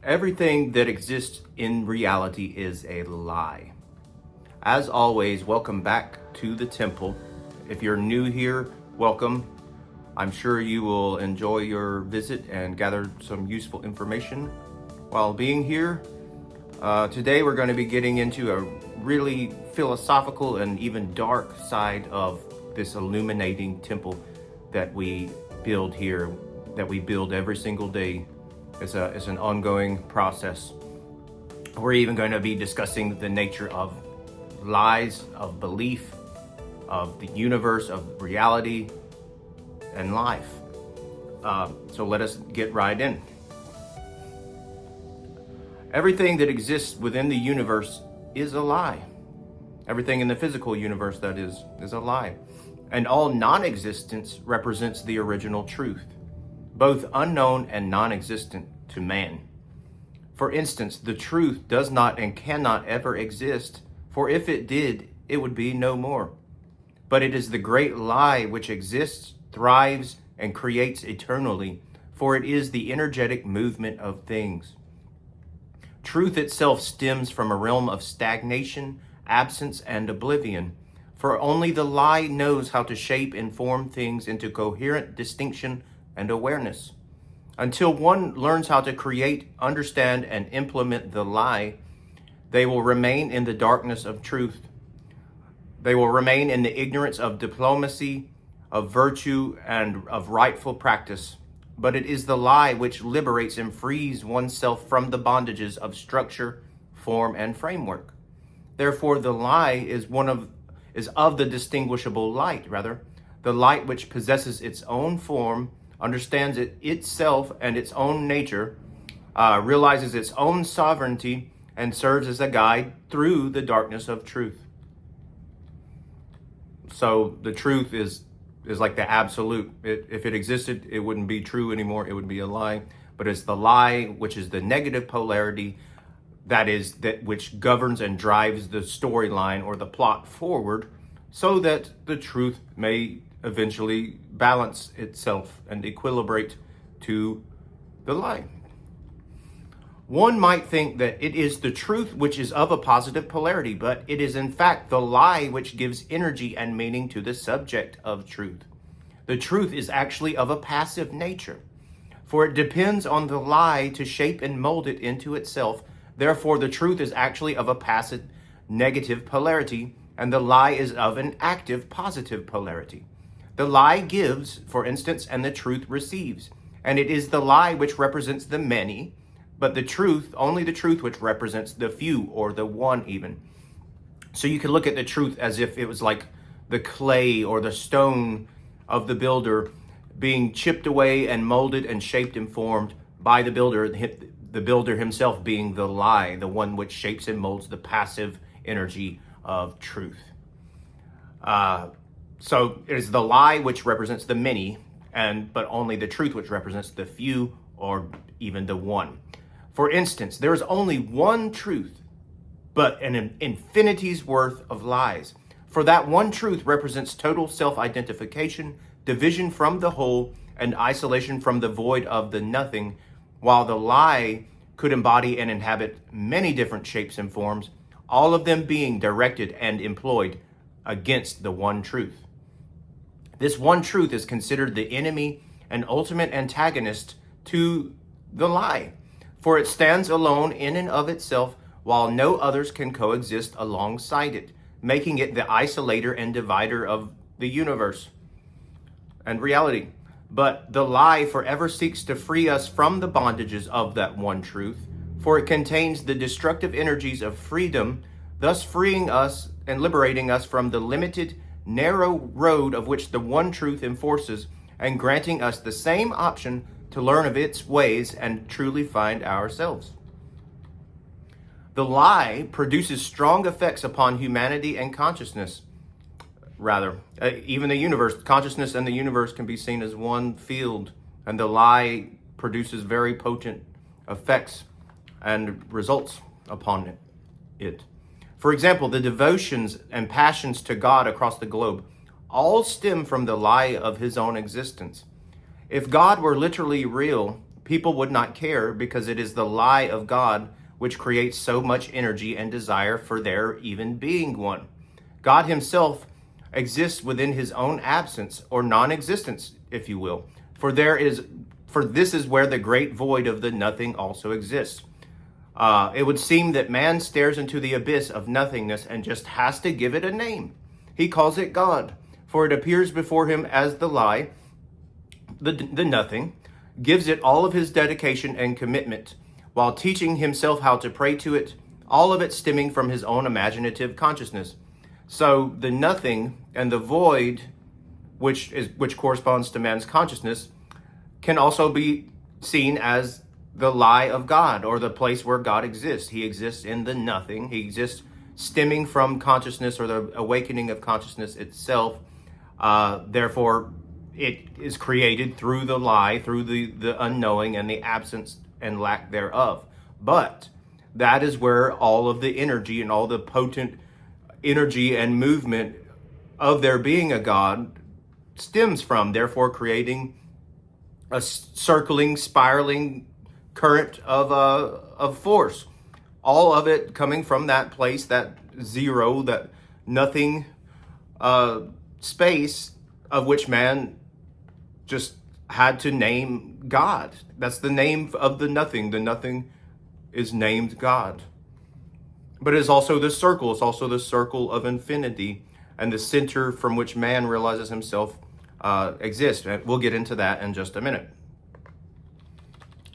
Everything that exists in reality is a lie. As always, welcome back to the temple. If you're new here, welcome. I'm sure you will enjoy your visit and gather some useful information while being here. Today we're going to be getting into a really philosophical and even dark side of this illuminating temple that we build here, that we build every single day. It's an ongoing process. We're even going to be discussing the nature of lies, of belief, of the universe, of reality, and life. So let us get right in. Everything that exists within the universe is a lie. Everything in the physical universe, that is a lie. And all non-existence represents the original truth, both unknown and non-existent to man. For instance, the truth does not and cannot ever exist, for if it did, it would be no more. But it is the great lie which exists, thrives, and creates eternally, for it is the energetic movement of things. Truth itself stems from a realm of stagnation, absence, and oblivion, for only the lie knows how to shape and form things into coherent distinction and awareness. Until one learns how to create, understand, and implement the lie, they will remain in the darkness of truth. They will remain in the ignorance of diplomacy, of virtue, and of rightful practice. But it is the lie which liberates and frees oneself from the bondages of structure, form, and framework. Therefore, the lie is of the distinguishable light, the light which possesses its own form, understands it itself and its own nature, realizes its own sovereignty, and serves as a guide through the darkness of truth. So the truth is like the absolute. If it existed, it wouldn't be true anymore. It would be a lie. But it's the lie, which is the negative polarity, that which governs and drives the storyline or the plot forward, so that the truth may eventually balance itself and equilibrate to the lie. One might think that it is the truth which is of a positive polarity, but it is in fact the lie which gives energy and meaning to the subject of truth. The truth is actually of a passive nature, for it depends on the lie to shape and mold it into itself. Therefore, the truth is actually of a passive negative polarity, and the lie is of an active positive polarity. The lie gives, for instance, and the truth receives. And it is the lie which represents the many, but the truth, only the truth which represents the few or the one even. So you can look at the truth as if it was like the clay or the stone of the builder being chipped away and molded and shaped and formed by the builder himself being the lie, the one which shapes and molds the passive energy of truth. So it is the lie which represents the many, but only the truth which represents the few or even the one. For instance, there is only one truth, but an infinity's worth of lies. For that one truth represents total self-identification, division from the whole, and isolation from the void of the nothing, while the lie could embody and inhabit many different shapes and forms, all of them being directed and employed against the one truth. This one truth is considered the enemy and ultimate antagonist to the lie, for it stands alone in and of itself, while no others can coexist alongside it, making it the isolator and divider of the universe and reality. But the lie forever seeks to free us from the bondages of that one truth, for it contains the destructive energies of freedom, thus freeing us and liberating us from the limited, narrow road of which the one truth enforces, and granting us the same option to learn of its ways and truly find ourselves. The lie produces strong effects upon humanity and consciousness. Even the universe, consciousness and the universe can be seen as one field, and the lie produces very potent effects and results upon it. For example, the devotions and passions to God across the globe all stem from the lie of his own existence. If God were literally real, people would not care, because it is the lie of God which creates so much energy and desire for there even being one. God himself exists within his own absence, or non-existence, if you will. For this is where the great void of the nothing also exists. It would seem that man stares into the abyss of nothingness and just has to give it a name. He calls it God, for it appears before him as the lie, the nothing, gives it all of his dedication and commitment, while teaching himself how to pray to it, all of it stemming from his own imaginative consciousness. So the nothing and the void, which corresponds to man's consciousness, can also be seen as the lie of God, or the place where God exists. He exists in the nothing. He exists stemming from consciousness, or the awakening of consciousness itself. Therefore, it is created through the lie, through the unknowing and the absence and lack thereof. But that is where all of the energy and all the potent energy and movement of there being a God stems from, therefore creating a circling, spiraling current of force. All of it coming from that place, that zero, that nothing space, of which man just had to name God. That's the name of the nothing. The nothing is named God. But it is also the circle. It's also the circle of infinity, and the center from which man realizes himself exists. We'll get into that in just a minute.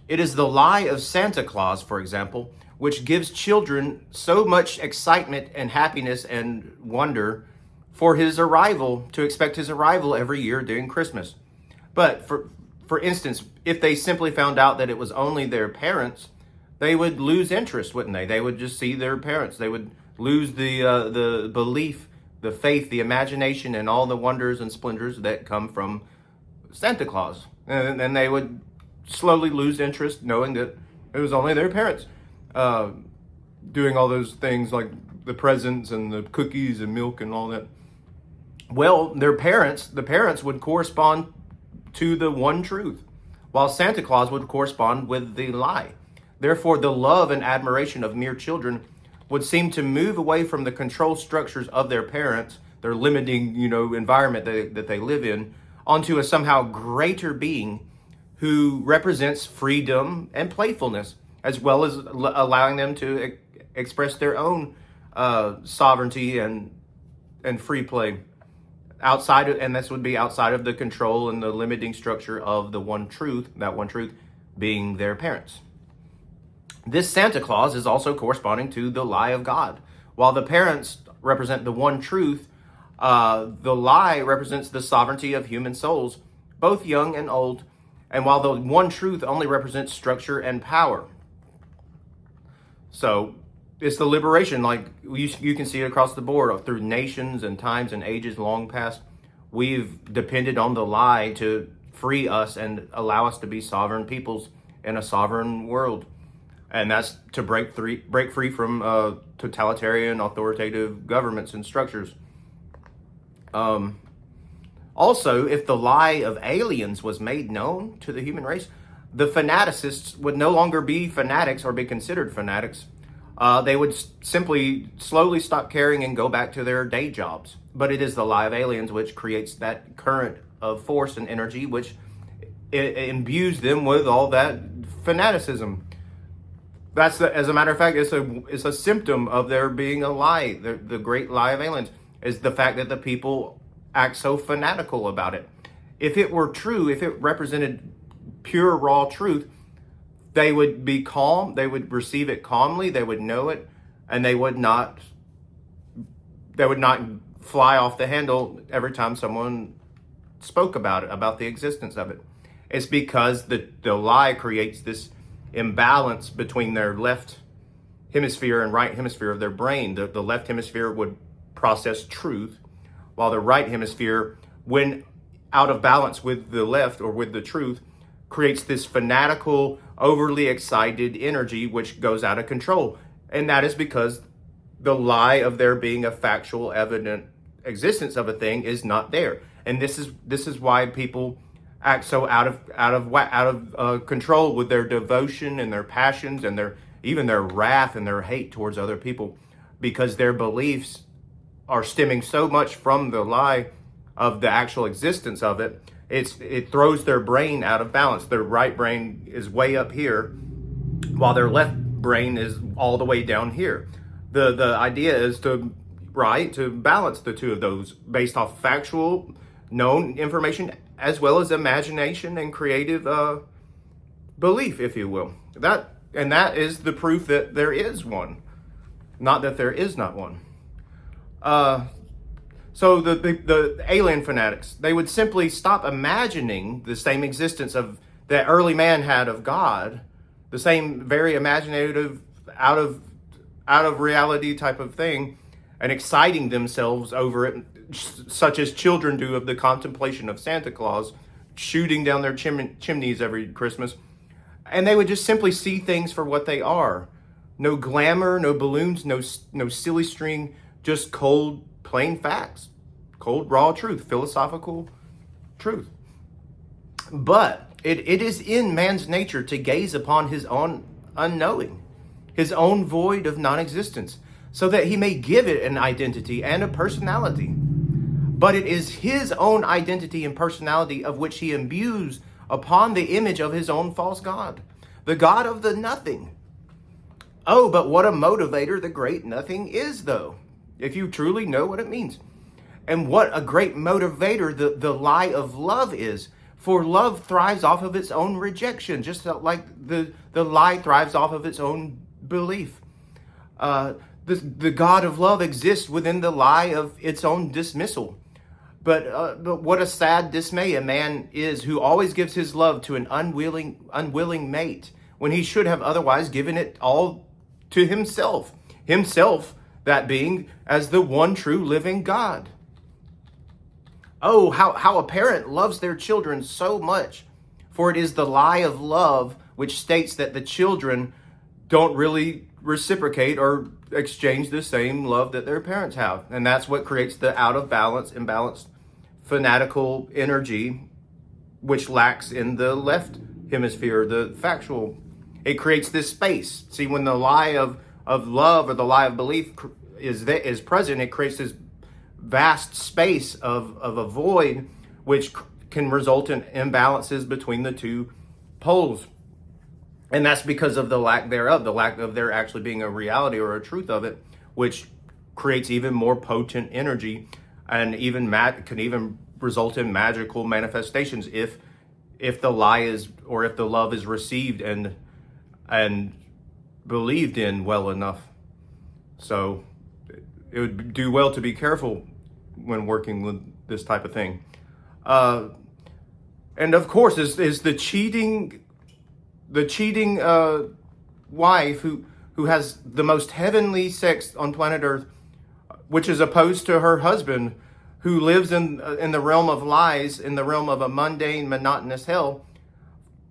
It is the lie of Santa Claus, for example, which gives children so much excitement and happiness and wonder for his arrival, to expect his arrival every year during Christmas. But for instance, if they simply found out that it was only their parents, they would lose interest, wouldn't they? They would just see their parents. They would lose the belief, the faith, the imagination, and all the wonders and splendors that come from Santa Claus. And they would slowly lose interest, knowing that it was only their parents doing all those things, like the presents and the cookies and milk and all that. Well, the parents would correspond to the one truth, while Santa Claus would correspond with the lie. Therefore, the love and admiration of mere children would seem to move away from the control structures of their parents, their limiting, environment that they live in, onto a somehow greater being who represents freedom and playfulness, as well as allowing them to express their own sovereignty and free play. And this would be outside of the control and the limiting structure of the one truth, that one truth being their parents. This Santa Claus is also corresponding to the lie of God. While the parents represent the one truth, the lie represents the sovereignty of human souls, both young and old. And while the one truth only represents structure and power. So it's the liberation, like you can see it across the board through nations and times and ages long past. We've depended on the lie to free us and allow us to be sovereign peoples in a sovereign world. And that's to break free from totalitarian, authoritative governments and structures. Also, if the lie of aliens was made known to the human race, the fanaticists would no longer be fanatics or be considered fanatics. They would simply slowly stop caring and go back to their day jobs. But it is the lie of aliens which creates that current of force and energy, which imbues them with all that fanaticism. As a matter of fact, it's a symptom of there being a lie. The great lie of aliens is the fact that the people act so fanatical about it. If it were true, if it represented pure raw truth, they would be calm, they would receive it calmly, they would know it, and they would not fly off the handle every time someone spoke about it, about the existence of it. It's because the lie creates this imbalance between their left hemisphere and right hemisphere of their brain. The left hemisphere would process truth, while the right hemisphere, when out of balance with the left or with the truth, creates this fanatical, overly excited energy which goes out of control. And that is because the lie of there being a factual, evident existence of a thing is not there. And this is why people act so out of control with their devotion and their passions and even their wrath and their hate towards other people, because their beliefs are stemming so much from the lie of the actual existence of it. It throws their brain out of balance. Their right brain is way up here, while their left brain is all the way down here. The idea is to balance the two of those based off factual, known information, as well as imagination and creative belief, if you will. That is the proof that there is one, not that there is not one. So the alien fanatics, they would simply stop imagining the same existence of that early man had of God, the same very imaginative, out of reality type of thing, and exciting themselves over it, such as children do of the contemplation of Santa Claus shooting down their chimneys every Christmas. And they would just simply see things for what they are. No glamour, no balloons, no silly string, just cold, plain facts, cold, raw truth, philosophical truth. But it is in man's nature to gaze upon his own unknowing, his own void of non-existence, so that he may give it an identity and a personality. But it is his own identity and personality of which he imbues upon the image of his own false God, the God of the nothing. Oh, but what a motivator the great nothing is, though, if you truly know what it means. And what a great motivator the lie of love is. For love thrives off of its own rejection, just like the lie thrives off of its own belief. The God of love exists within the lie of its own dismissal. But what a sad dismay a man is who always gives his love to an unwilling mate, when he should have otherwise given it all to himself. Himself, that being, as the one true living God. Oh, how a parent loves their children so much, for it is the lie of love which states that the children don't really reciprocate or exchange the same love that their parents have. And that's what creates the out of balance, imbalanced, fanatical energy, which lacks in the left hemisphere, the factual. It creates this space. See, when the lie of love or the lie of belief is present, it creates this vast space of a void, which can result in imbalances between the two poles. And that's because of the lack thereof, the lack of there actually being a reality or a truth of it, which creates even more potent energy, and can even result in magical manifestations if the lie is, or if the love is received and believed in well enough. So it would do well to be careful when working with this type of thing. And of course, is the cheating wife who has the most heavenly sex on planet Earth, which is opposed to her husband, who lives in the realm of lies, in the realm of a mundane, monotonous hell.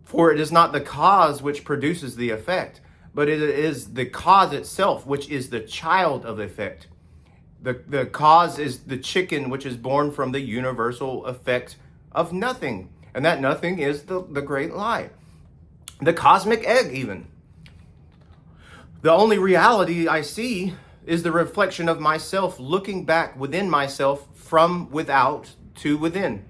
For it is not the cause which produces the effect, but it is the cause itself, which is the child of effect. The cause is the chicken, which is born from the universal effect of nothing. And that nothing is the great lie. The cosmic egg, even. The only reality I see is the reflection of myself looking back within myself from without to within.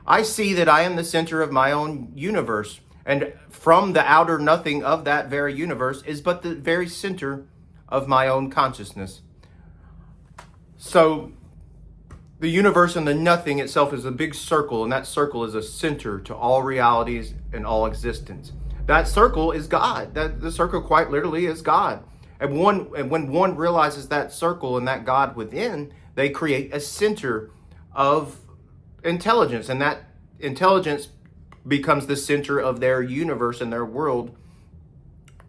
I see that I am the center of my own universe, and from the outer nothing of that very universe is but the very center of my own consciousness. So the universe and the nothing itself is a big circle, and that circle is a center to all realities and all existence. That circle is God. The circle quite literally is God. And when one realizes that circle and that God within, they create a center of intelligence, and that intelligence becomes the center of their universe and their world.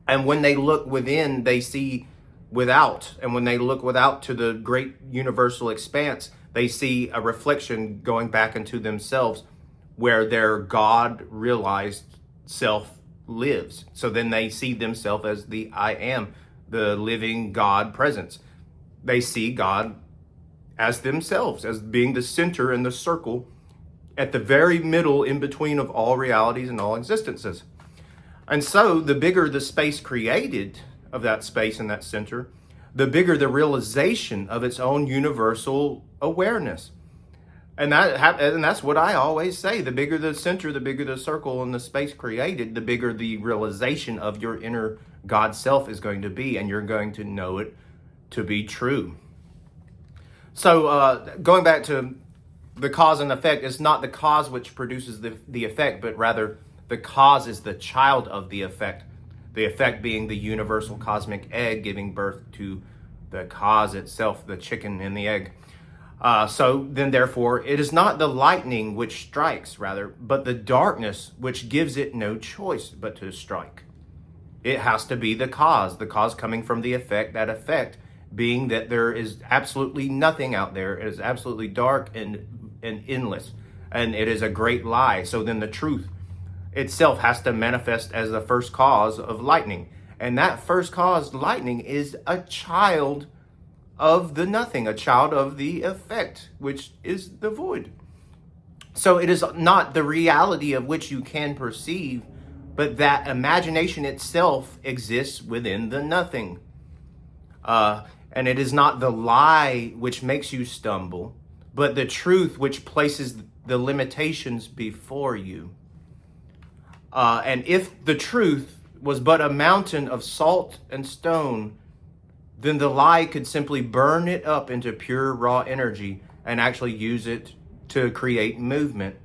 And when they look within, they see without. And when they look without to the great universal expanse, they see a reflection going back into themselves, where their God realized self lives. So then they see themselves as the I am, the living God presence. They see God as themselves, as being the center and the circle, at the very middle in between of all realities and all existences. And so the bigger the space created of that space in that center, the bigger the realization of its own universal awareness. And that's what I always say. The bigger the center, the bigger the circle and the space created, the bigger the realization of your inner God self is going to be, and you're going to know it to be true. So going back to the cause and effect, it's not the cause which produces the effect, but rather the cause is the child of the effect being the universal cosmic egg giving birth to the cause itself, the chicken and the egg. So then therefore, it is not the lightning which strikes, rather, but the darkness which gives it no choice but to strike. It has to be the cause coming from the effect, that effect being that there is absolutely nothing out there. It is absolutely dark and endless, and it is a great lie. So then the truth itself has to manifest as the first cause of lightning. And that first cause, lightning, is a child of the nothing, a child of the effect, which is the void. So it is not the reality of which you can perceive, but that imagination itself exists within the nothing. And it is not the lie which makes you stumble, but the truth which places the limitations before you. And if the truth was but a mountain of salt and stone, then the lie could simply burn it up into pure raw energy and actually use it to create movement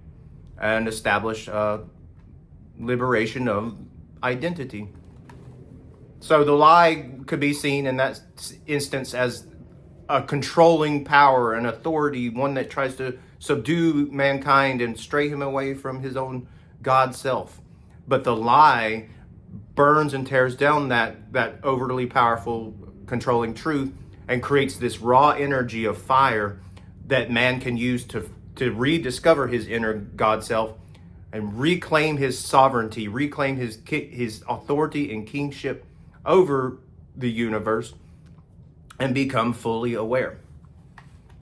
and establish liberation of identity. So the lie could be seen in that instance as a controlling power, an authority, one that tries to subdue mankind and stray him away from his own God self. But the lie burns and tears down that overly powerful controlling truth and creates this raw energy of fire that man can use to rediscover his inner God self and reclaim his sovereignty, reclaim his authority and kingship over the universe and become fully aware.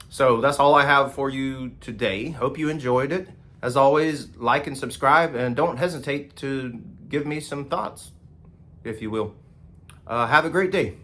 So that's all I have for you today. Hope you enjoyed it. As always, like and subscribe, and don't hesitate to give me some thoughts, if you will. Have a great day.